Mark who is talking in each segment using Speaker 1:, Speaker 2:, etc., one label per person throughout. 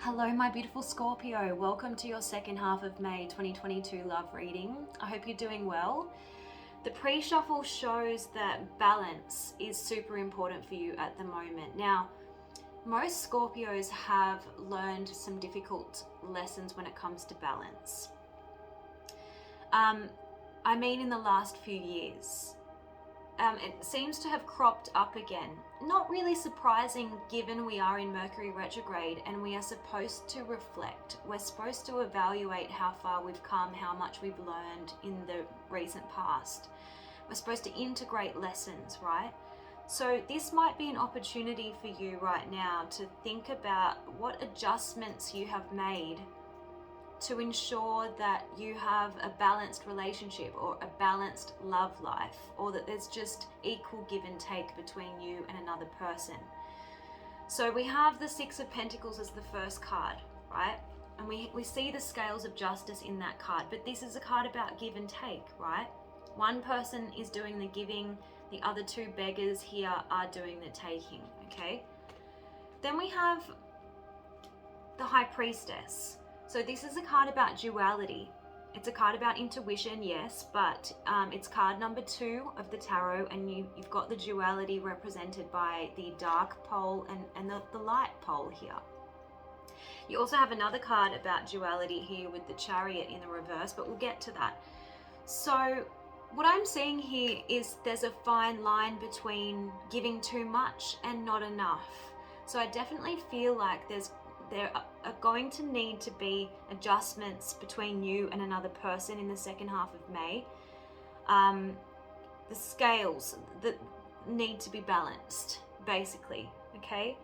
Speaker 1: Hello, my beautiful Scorpio. Welcome to your second half of May 2022 love reading. I hope you're doing well. The pre-shuffle shows that balance is super important for you at the moment. Now, most Scorpios have learned some difficult lessons when it comes to balance. I mean in the last few years. It seems to have cropped up again. Not really surprising given we are in Mercury retrograde and we are supposed to reflect. We're supposed to evaluate how far we've come, how much we've learned in the recent past. We're supposed to integrate lessons, right? So this might be an opportunity for you right now to think about what adjustments you have made to ensure that you have a balanced relationship or a balanced love life, or that there's just equal give and take between you and another person. So we have the Six of Pentacles as the first card, right? And we see the scales of justice in that card, but this is a card about give and take, right? One person is doing the giving, the other two beggars here are doing the taking, okay? Then we have the High Priestess. So this is a card about duality. It's a card about intuition, yes, but it's card number 2 of the tarot, and you've got the duality represented by the dark pole and the light pole here. You also have another card about duality here with the Chariot in the reverse, but we'll get to that. So what I'm seeing here is there's a fine line between giving too much and not enough. So I definitely feel like there are going to need to be adjustments between you and another person in the second half of May. The scales that need to be balanced, basically, okay?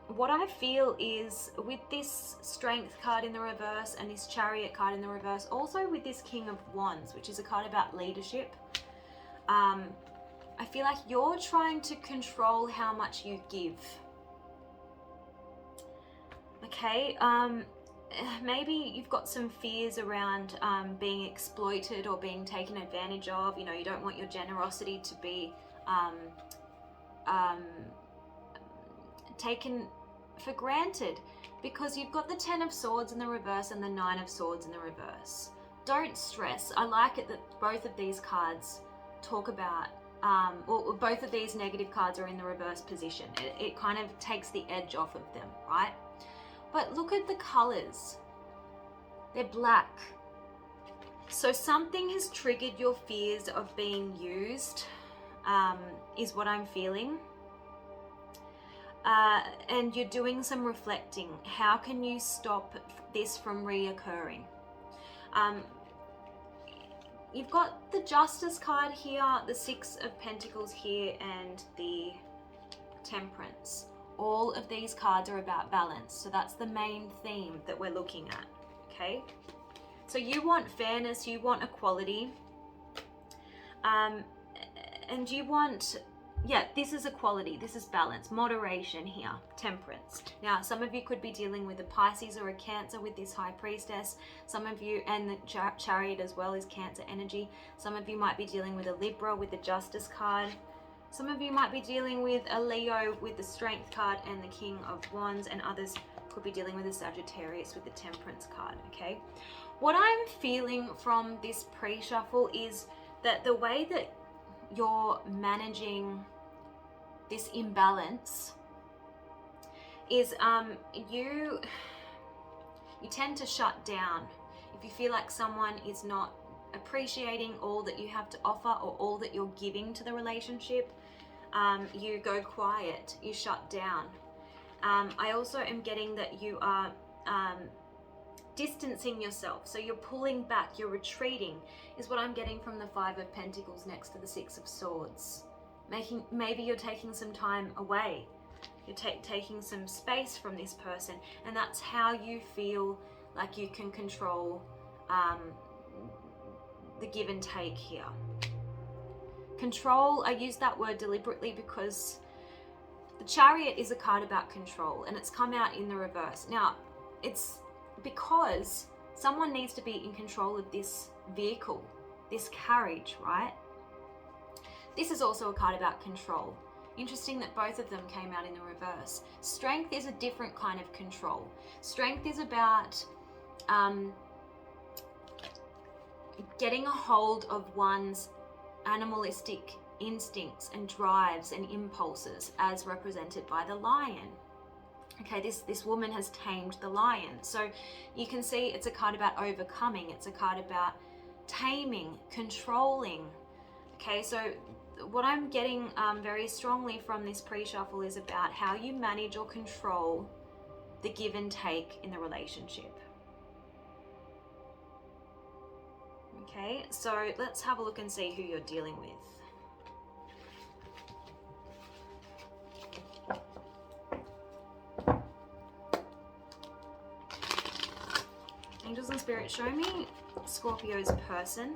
Speaker 1: What I feel is with this Strength card in the reverse and this Chariot card in the reverse, also with this King of Wands, which is a card about leadership, I feel like you're trying to control how much you give. Okay, maybe you've got some fears around being exploited or being taken advantage of. You know, you don't want your generosity to be taken for granted, because you've got the Ten of Swords in the reverse and the Nine of Swords in the reverse. Don't stress. I like it that both of these cards talk about, or both of these negative cards are in the reverse position. It kind of takes the edge off of them, right? But look at the colors. They're black. So something has triggered your fears of being used, is what I'm feeling. And you're doing some reflecting. How can you stop this from reoccurring? You've got the Justice card here, the Six of Pentacles here, and the Temperance. All of these cards are about balance. So that's the main theme that we're looking at, okay? So you want fairness, you want equality, and you want, yeah, this is equality, this is balance, moderation here, temperance. Now, some of you could be dealing with a Pisces or a Cancer with this High Priestess. Some of you, and the Chariot as well is Cancer energy. Some of you might be dealing with a Libra with the Justice card. Some of you might be dealing with a Leo with the Strength card and the King of Wands, and others could be dealing with a Sagittarius with the Temperance card, okay? What I'm feeling from this pre-shuffle is that the way that you're managing this imbalance is you tend to shut down. If you feel like someone is not appreciating all that you have to offer or all that you're giving to the relationship, you go quiet, you shut down. I also am getting that you are distancing yourself, so you're pulling back, you're retreating, is what I'm getting from the Five of Pentacles next to the Six of Swords. Maybe you're taking some time away, you're taking some space from this person, and that's how you feel like you can control the give and take here. Control, I use that word deliberately because the Chariot is a card about control, and it's come out in the reverse. Now, it's because someone needs to be in control of this vehicle, this carriage, right? This is also a card about control. Interesting that both of them came out in the reverse. Strength is a different kind of control. Strength is about getting a hold of one's animalistic instincts and drives and impulses as represented by the lion. Okay, this woman has tamed the lion. So you can see it's a card about overcoming. It's a card about taming, controlling. Okay, so what I'm getting very strongly from this pre-shuffle is about how you manage or control the give and take in the relationship. Okay, so let's have a look and see who you're dealing with. Angels and Spirit, show me Scorpio's person.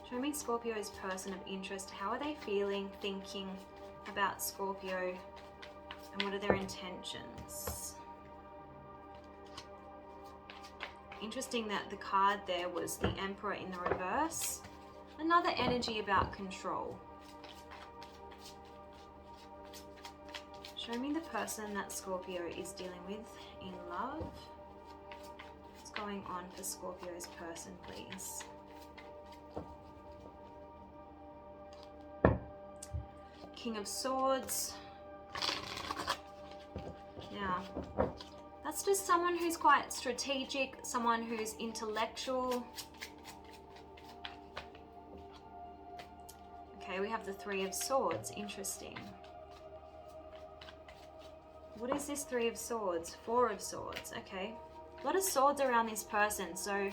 Speaker 1: Show me Scorpio's person of interest. How are they feeling, thinking about Scorpio, and what are their intentions? Interesting that the card there was the Emperor in the reverse. Another energy about control. Show me the person that Scorpio is dealing with in love. What's going on for Scorpio's person, please? King of Swords. Now, that's just someone who's quite strategic, someone who's intellectual. Okay, we have the Three of Swords. Interesting. What is this Three of Swords? Four of Swords. Okay. A lot of swords around this person. So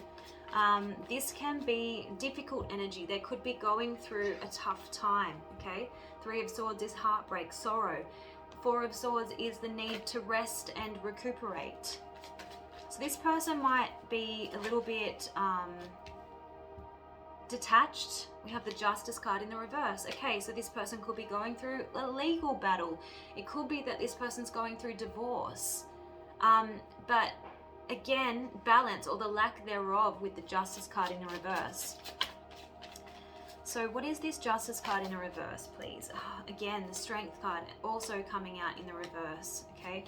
Speaker 1: this can be difficult energy. They could be going through a tough time. Okay. Three of Swords is heartbreak, sorrow. Four of Swords is the need to rest and recuperate. So this person might be a little bit detached. We have the Justice card in the reverse. Okay, so this person could be going through a legal battle. It could be that this person's going through divorce. But again, balance or the lack thereof with the Justice card in the reverse. So what is this Justice card in the reverse, please? Again, the Strength card also coming out in the reverse, okay?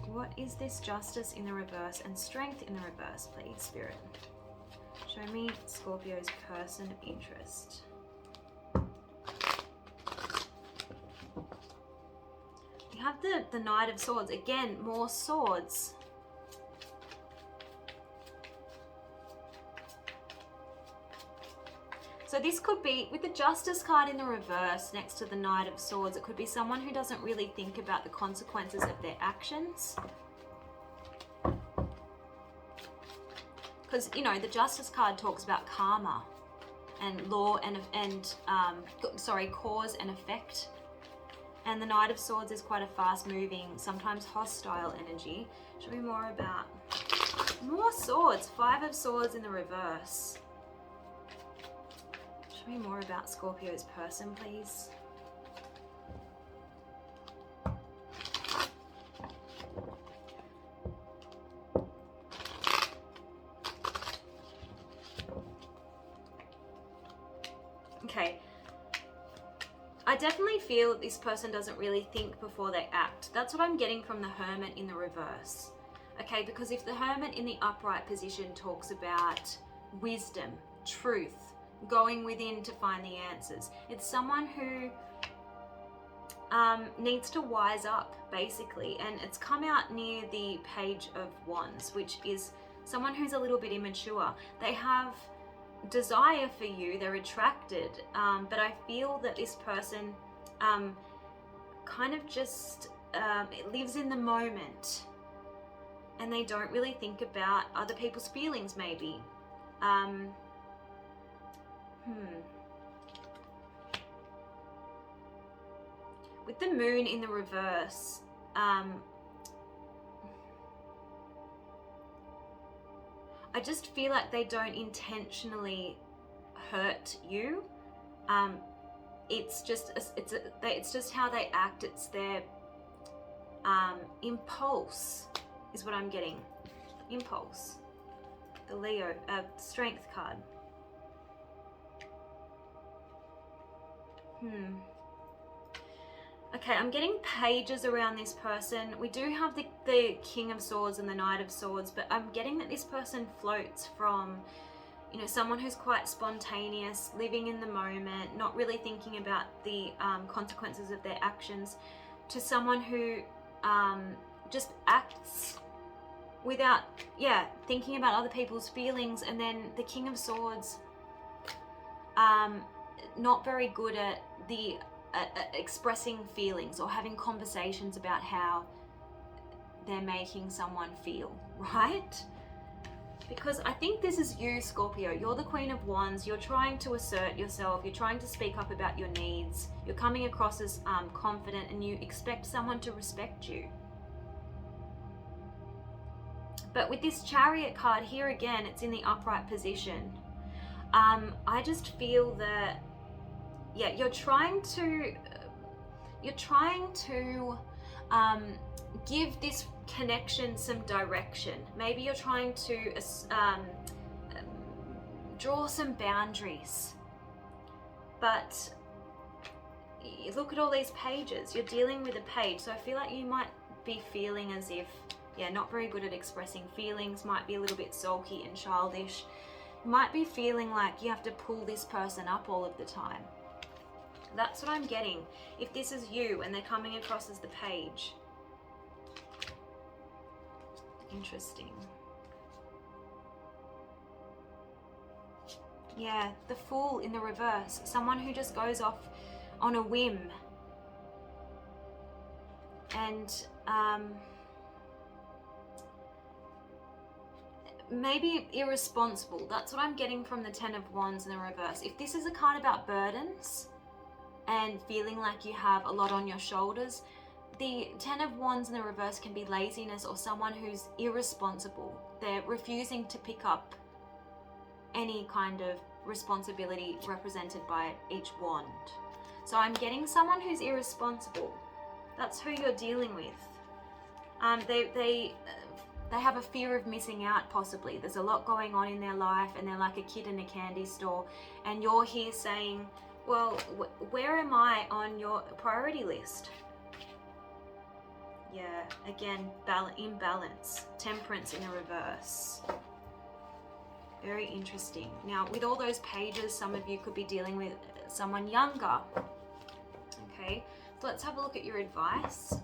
Speaker 1: What is this Justice in the reverse and Strength in the reverse, please, Spirit? Show me Scorpio's person of interest. You have the Knight of Swords. Again, more swords. So this could be, with the Justice card in the reverse next to the Knight of Swords, it could be someone who doesn't really think about the consequences of their actions. Because, you know, the Justice card talks about karma and law and cause and effect. And the Knight of Swords is quite a fast-moving, sometimes hostile energy. Should be more about more swords. Five of Swords in the reverse. Show me more about Scorpio's person, please. Okay. I definitely feel that this person doesn't really think before they act. That's what I'm getting from the Hermit in the reverse. Okay, because if the Hermit in the upright position talks about wisdom, truth, going within to find the answers, it's someone who needs to wise up, basically. And it's come out near the Page of Wands, which is someone who's a little bit immature. They have desire for you, they're attracted, but I feel that this person kind of just lives in the moment, and they don't really think about other people's feelings, maybe. With the Moon in the reverse, I just feel like they don't intentionally hurt you. It's just how they act. It's their impulse is what I'm getting. Impulse. The Leo Strength card. Okay, I'm getting pages around this person. We do have the King of Swords and the Knight of Swords, but I'm getting that this person floats from, you know, someone who's quite spontaneous, living in the moment, not really thinking about the consequences of their actions, to someone who just acts without, thinking about other people's feelings. And then the King of Swords, not very good at the expressing feelings or having conversations about how they're making someone feel, right? Because I think this is you, Scorpio. You're the Queen of Wands. You're trying to assert yourself. You're trying to speak up about your needs. You're coming across as confident, and you expect someone to respect you. But with this Chariot card here again, it's in the upright position. I just feel that, you're trying to give this connection some direction. Maybe you're trying to draw some boundaries. But look at all these pages. You're dealing with a page, so I feel like you might be feeling as if, not very good at expressing feelings, might be a little bit sulky and childish, might be feeling like you have to pull this person up all of the time. That's what I'm getting. If this is you and they're coming across as the page. Interesting. Yeah, the Fool in the reverse. Someone who just goes off on a whim. And maybe irresponsible. That's what I'm getting from the Ten of Wands in the reverse. If this is a card about burdens and feeling like you have a lot on your shoulders, the Ten of Wands in the reverse can be laziness or someone who's irresponsible. They're refusing to pick up any kind of responsibility represented by each wand. So I'm getting someone who's irresponsible. That's who you're dealing with. They have a fear of missing out, possibly. There's a lot going on in their life and they're like a kid in a candy store, and you're here saying, well, where am I on your priority list? Yeah, again, imbalance. Temperance in the reverse. Very interesting. Now, with all those pages, some of you could be dealing with someone younger. Okay, so let's have a look at your advice.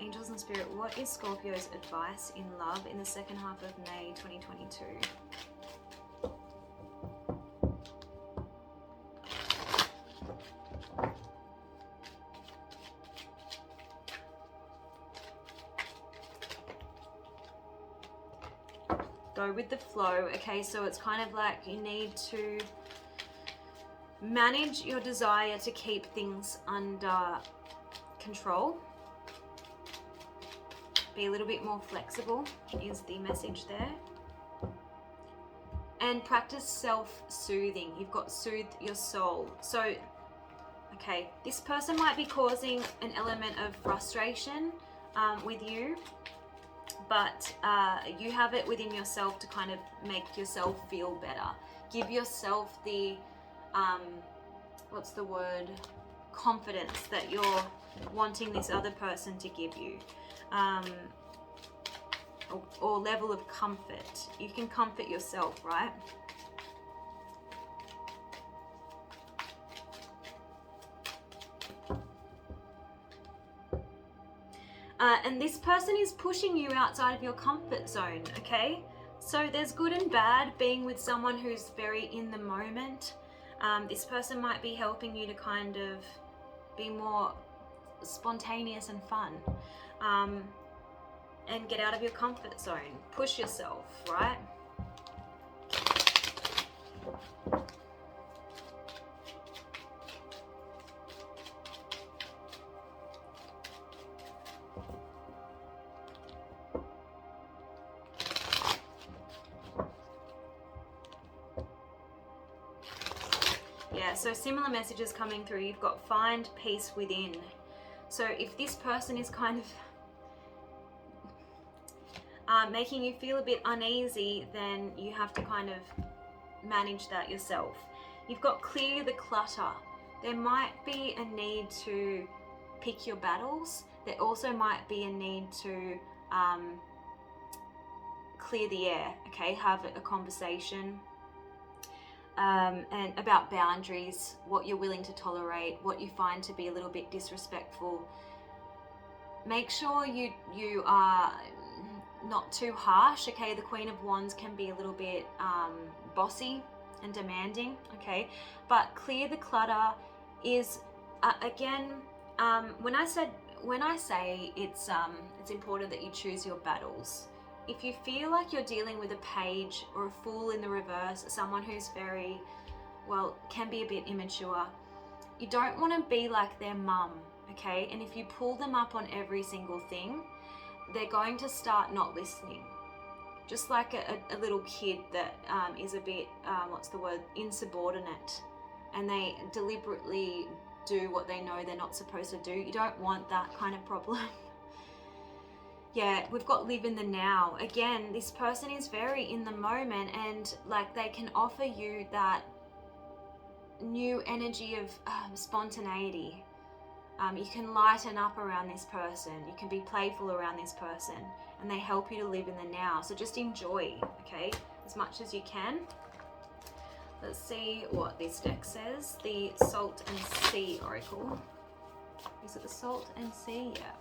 Speaker 1: Angels and Spirit, what is Scorpio's advice in love in the second half of May 2022? Go with the flow. Okay, so it's kind of like you need to manage your desire to keep things under control. Be a little bit more flexible is the message there. And practice self-soothing. You've got soothe your soul. So, okay, this person might be causing an element of frustration with you, but you have it within yourself to kind of make yourself feel better. Give yourself the, confidence that you're wanting this other person to give you. Or level of comfort. You can comfort yourself, right? And this person is pushing you outside of your comfort zone, okay? So there's good and bad being with someone who's very in the moment. This person might be helping you to kind of be more spontaneous and fun. And get out of your comfort zone. Push yourself, right? Yeah, so similar messages coming through. You've got find peace within. So if this person is kind of making you feel a bit uneasy, then you have to kind of manage that yourself. You've got clear the clutter. There might be a need to pick your battles. There also might be a need to clear the air, okay? Have a conversation and about boundaries, what you're willing to tolerate, what you find to be a little bit disrespectful. Make sure you are not too harsh, okay? The Queen of Wands can be a little bit bossy and demanding, okay? But clear the clutter is again, when I say it's important that you choose your battles. If you feel like you're dealing with a page or a fool in the reverse, someone who's very, well, can be a bit immature, you don't want to be like their mum, okay? And if you pull them up on every single thing, they're going to start not listening. Just like a little kid that is a bit, insubordinate, and they deliberately do what they know they're not supposed to do. You don't want that kind of problem. Yeah, we've got live in the now. Again, this person is very in the moment, and like they can offer you that new energy of spontaneity. You can lighten up around this person. You can be playful around this person, and they help you to live in the now. So just enjoy, okay, as much as you can. Let's see what this deck says. The Salt and Sea Oracle. Is it the Salt and Sea? Yeah.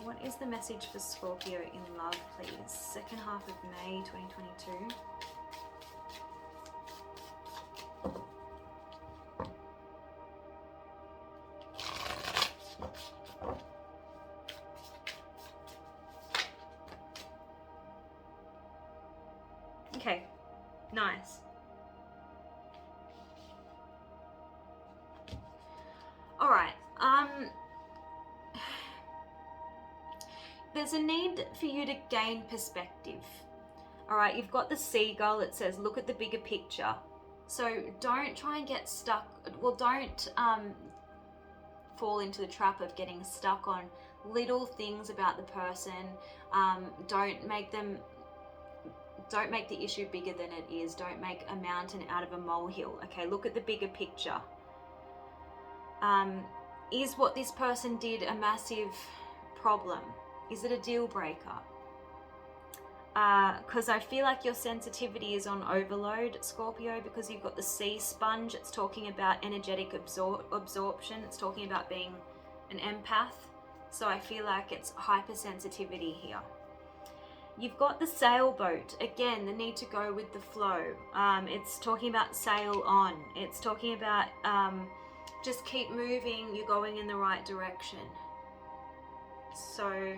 Speaker 1: What is the message for Scorpio in love, please? Second half of May 2022. Okay, nice. All right. There's a need for you to gain perspective. All right, you've got the seagull. It says, look at the bigger picture. So don't try and get stuck. Well, don't fall into the trap of getting stuck on little things about the person. Don't make the issue bigger than it is. Don't make a mountain out of a molehill. Okay, look at the bigger picture. Is what this person did a massive problem? Is it a deal breaker? Because I feel like your sensitivity is on overload, Scorpio, because you've got the sea sponge. It's talking about energetic absorption. It's talking about being an empath. So I feel like it's hypersensitivity here. You've got the sailboat. Again, the need to go with the flow. It's talking about sail on. It's talking about just keep moving. You're going in the right direction. So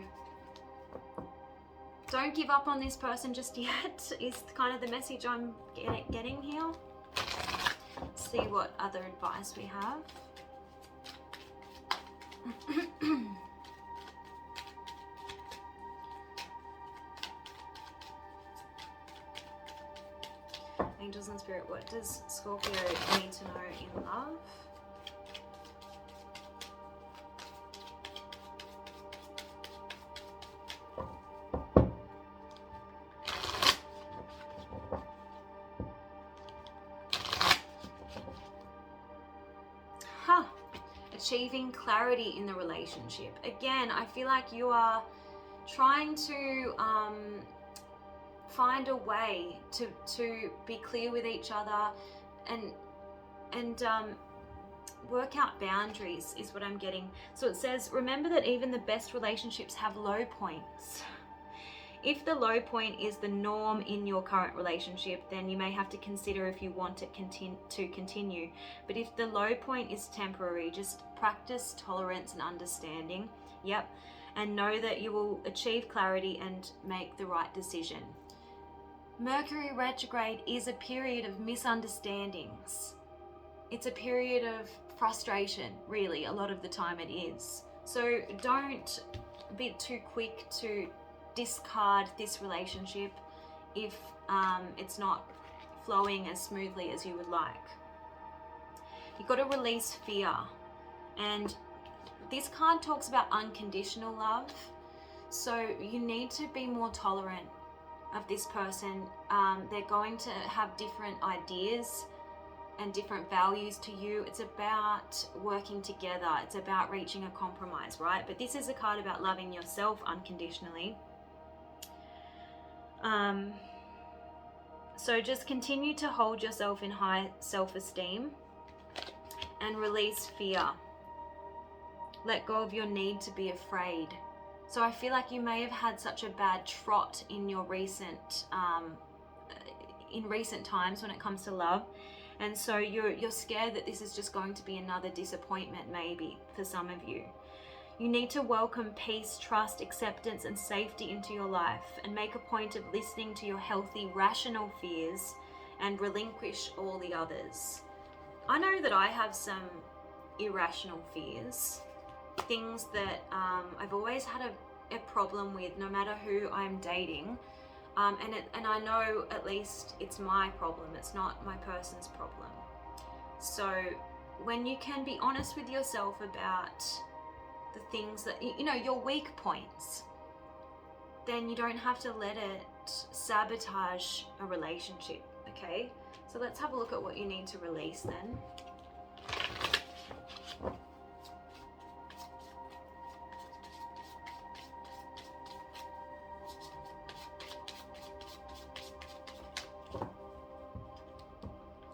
Speaker 1: don't give up on this person just yet, is kind of the message I'm getting here. Let's see what other advice we have. Angels and Spirit, what does Scorpio need to know in love? Achieving clarity in the relationship. Again, I feel like you are trying to find a way to be clear with each other and work out boundaries is what I'm getting. So it says, remember that even the best relationships have low points. If the low point is the norm in your current relationship, then you may have to consider if you want it to continue. But if the low point is temporary, just practice tolerance and understanding. Yep. And know that you will achieve clarity and make the right decision. Mercury retrograde is a period of misunderstandings. It's a period of frustration, really, a lot of the time it is. So don't be too quick to discard this relationship if it's not flowing as smoothly as you would like. You've got to release fear. And this card talks about unconditional love. So you need to be more tolerant of this person. They're going to have different ideas and different values to you. It's about working together. It's about reaching a compromise, right? But this is a card about loving yourself unconditionally. So just continue to hold yourself in high self-esteem and release fear. Let go of your need to be afraid. So I feel like you may have had such a bad trot in your recent times when it comes to love, and so you're scared that this is just going to be another disappointment, maybe for some of you. You need to welcome peace, trust, acceptance, and safety into your life, and make a point of listening to your healthy, rational fears and relinquish all the others. I know that I have some irrational fears, things that I've always had a problem with, no matter who I'm dating, and I know at least it's my problem, it's not my person's problem. So when you can be honest with yourself about the things that, you know, your weak points, then you don't have to let it sabotage a relationship, okay? So let's have a look at what you need to release then.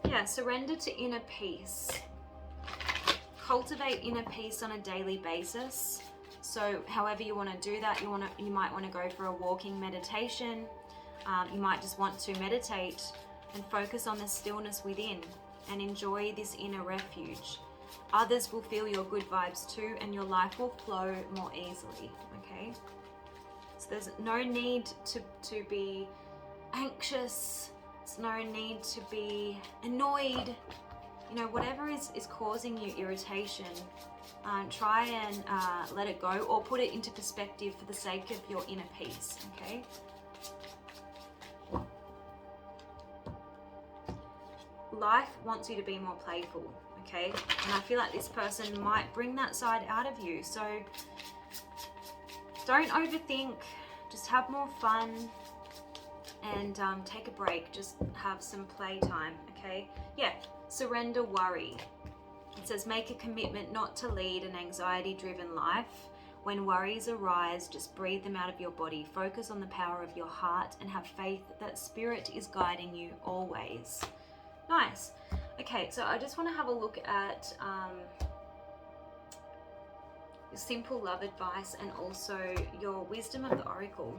Speaker 1: Yeah, surrender to inner peace. Cultivate inner peace on a daily basis. So however you want to do that, you might want to go for a walking meditation. You might just want to meditate and focus on the stillness within and enjoy this inner refuge. Others will feel your good vibes too, and your life will flow more easily, okay? So there's no need to be anxious. There's no need to be annoyed. You know, whatever is causing you irritation, try and let it go, or put it into perspective for the sake of your inner peace, okay? Life wants you to be more playful, okay? And I feel like this person might bring that side out of you. So don't overthink, just have more fun and take a break, just have some playtime, okay? Yeah, surrender worry. It says make a commitment not to lead an anxiety-driven life. When worries arise, just breathe them out of your body. Focus on the power of your heart and have faith that spirit is guiding you always. Nice. Okay, so I just want to have a look at your simple love advice and also your wisdom of the oracle.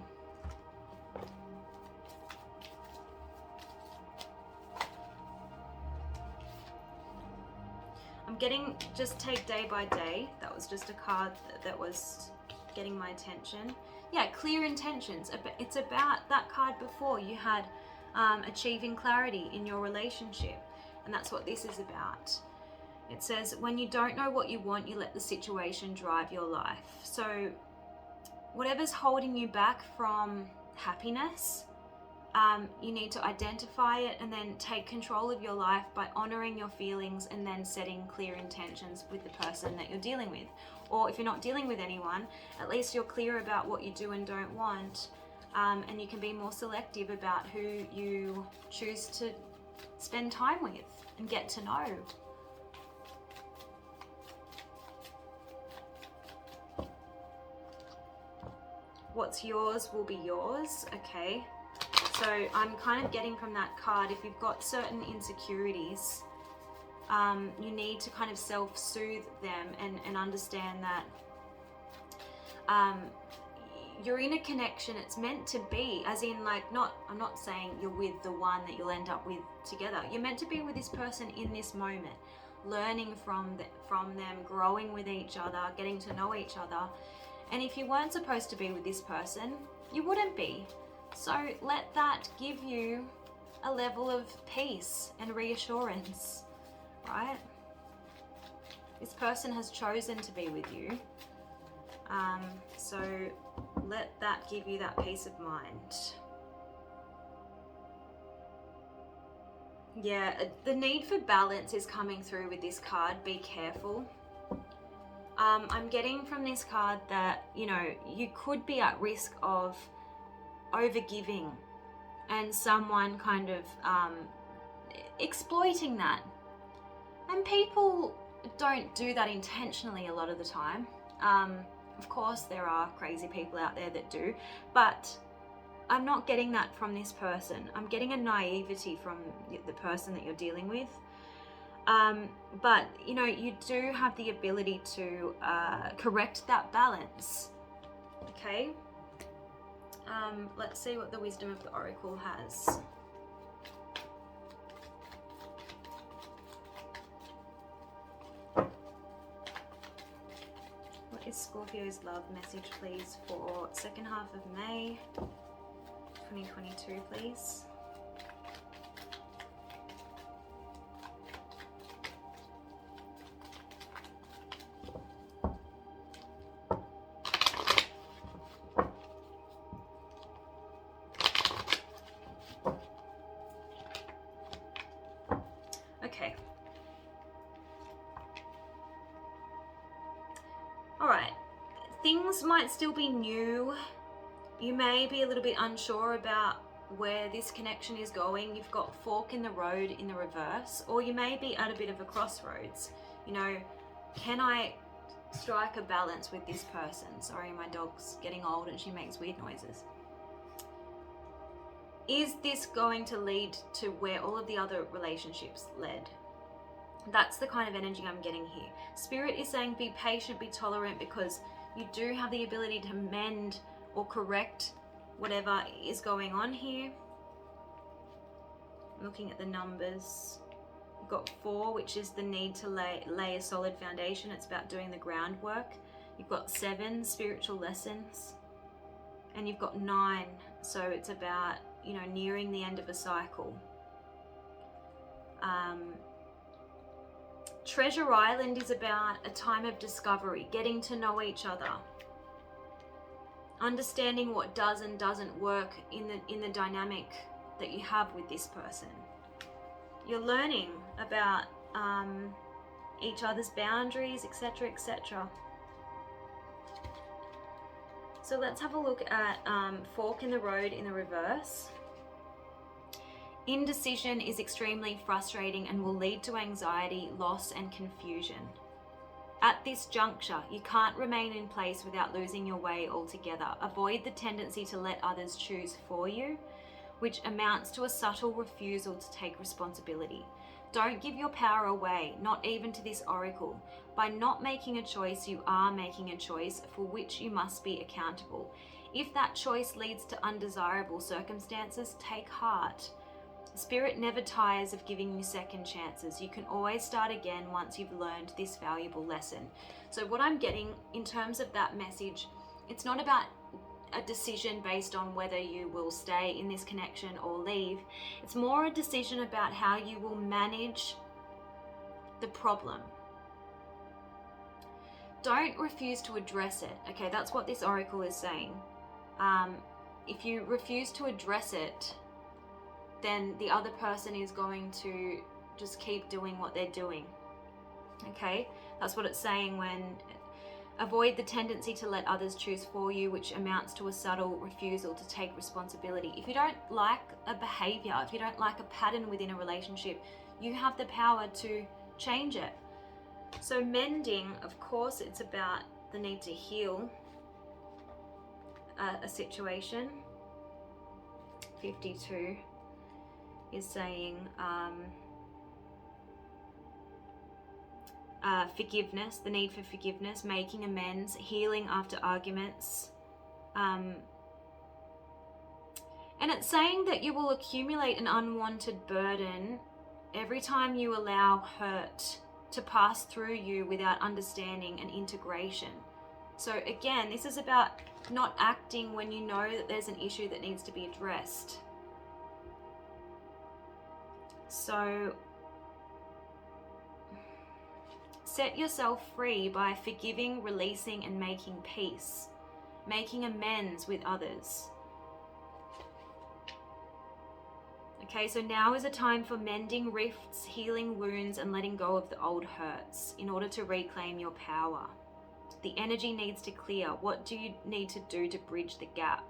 Speaker 1: I'm getting just take day by day. That was just a card that was getting my attention. Yeah, clear intentions. It's about that card before. You had achieving clarity in your relationship, and that's what this is about. It says when you don't know what you want, you let the situation drive your life. So whatever's holding you back from happiness, you need to identify it and then take control of your life by honoring your feelings and then setting clear intentions with the person that you're dealing with. Or if you're not dealing with anyone, at least you're clear about what you do and don't want, and you can be more selective about who you choose to spend time with and get to know. What's yours will be yours, okay? So I'm kind of getting from that card, if you've got certain insecurities, you need to kind of self-soothe them and understand that you're in a connection. It's meant to be, as in like, I'm not saying you're with the one that you'll end up with together. You're meant to be with this person in this moment, learning from them, growing with each other, getting to know each other. And if you weren't supposed to be with this person, you wouldn't be. So let that give you a level of peace and reassurance, right? This person has chosen to be with you. So let that give you that peace of mind. Yeah, the need for balance is coming through with this card. Be careful. I'm getting from this card that, you know, you could be at risk of overgiving and someone kind of exploiting that. And people don't do that intentionally a lot of the time. Of course, there are crazy people out there that do, but I'm not getting that from this person. I'm getting a naivety from the person that you're dealing with. But, you know, you do have the ability to correct that balance. Okay? Let's see what the wisdom of the oracle has. What is Scorpio's love message, please, for second half of May 2022, please? Okay. All right. Things might still be new. You may be a little bit unsure about where this connection is going. You've got fork in the road in the reverse, or you may be at a bit of a crossroads. You know, can I strike a balance with this person? Sorry, my dog's getting old and she makes weird noises. Is this going to lead to where all of the other relationships led? That's the kind of energy I'm getting here. Spirit is saying be patient, be tolerant, because you do have the ability to mend or correct whatever is going on here. Looking at the numbers, you've got 4, which is the need to lay a solid foundation. It's about doing the groundwork. You've got 7, spiritual lessons, and you've got 9, so it's about, you know, nearing the end of a cycle. Treasure Island is about a time of discovery, getting to know each other, understanding what does and doesn't work in the dynamic that you have with this person. You're learning about each other's boundaries, etc., etc. So let's have a look at fork in the road in the reverse. Indecision is extremely frustrating and will lead to anxiety, loss, and confusion. At this juncture, you can't remain in place without losing your way altogether. Avoid the tendency to let others choose for you, which amounts to a subtle refusal to take responsibility. Don't give your power away, not even to this oracle. By not making a choice, you are making a choice for which you must be accountable. If that choice leads to undesirable circumstances, take heart. Spirit never tires of giving you second chances. You can always start again once you've learned this valuable lesson. So what I'm getting in terms of that message, it's not about a decision based on whether you will stay in this connection or leave. It's more a decision about how you will manage the problem. Don't refuse to address it. Okay, that's what this oracle is saying. If you refuse to address it, then the other person is going to just keep doing what they're doing. Okay, that's what it's saying when avoid the tendency to let others choose for you, which amounts to a subtle refusal to take responsibility. If you don't like a behavior, if you don't like a pattern within a relationship, you have the power to change it. So mending, of course, it's about the need to heal a situation. 52 is saying forgiveness, the need for forgiveness, making amends, healing after arguments. And it's saying that you will accumulate an unwanted burden every time you allow hurt to pass through you without understanding and integration. So again, this is about not acting when you know that there's an issue that needs to be addressed. So set yourself free by forgiving, releasing, and making peace, making amends with others. Okay, so now is a time for mending rifts, healing wounds, and letting go of the old hurts in order to reclaim your power. The energy needs to clear. What do you need to do to bridge the gap?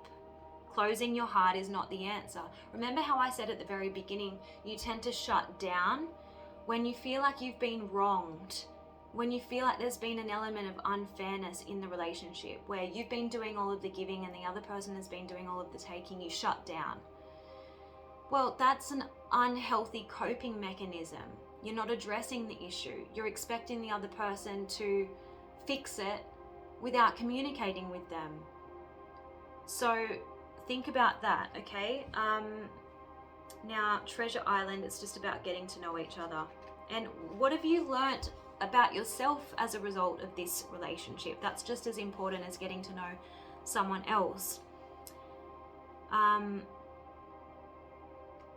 Speaker 1: Closing your heart is not the answer. Remember how I said at the very beginning, you tend to shut down when you feel like you've been wronged, when you feel like there's been an element of unfairness in the relationship, where you've been doing all of the giving and the other person has been doing all of the taking, you shut down. Well, that's an unhealthy coping mechanism. You're not addressing the issue. You're expecting the other person to fix it without communicating with them. So think about that, okay? Now, Treasure Island, it's just about getting to know each other. And what have you learnt about yourself as a result of this relationship? That's just as important as getting to know someone else.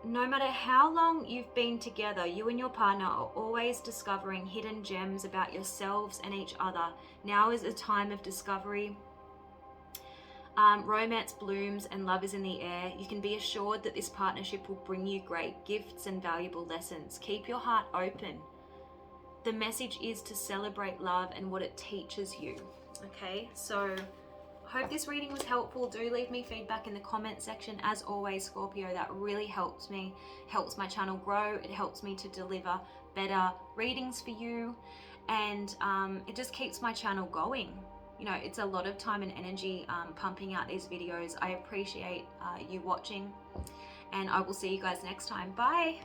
Speaker 1: No matter how long you've been together, you and your partner are always discovering hidden gems about yourselves and each other. Now is a time of discovery. Romance blooms and love is in the air. You can be assured that this partnership will bring you great gifts and valuable lessons. Keep your heart open. The message is to celebrate love and what it teaches you. Okay, so I hope this reading was helpful. Do leave me feedback in the comment section. As always, Scorpio, that really helps me, helps my channel grow. It helps me to deliver better readings for you, and it just keeps my channel going. You know, it's a lot of time and energy pumping out these videos. I appreciate you watching, and I will see you guys next time. Bye.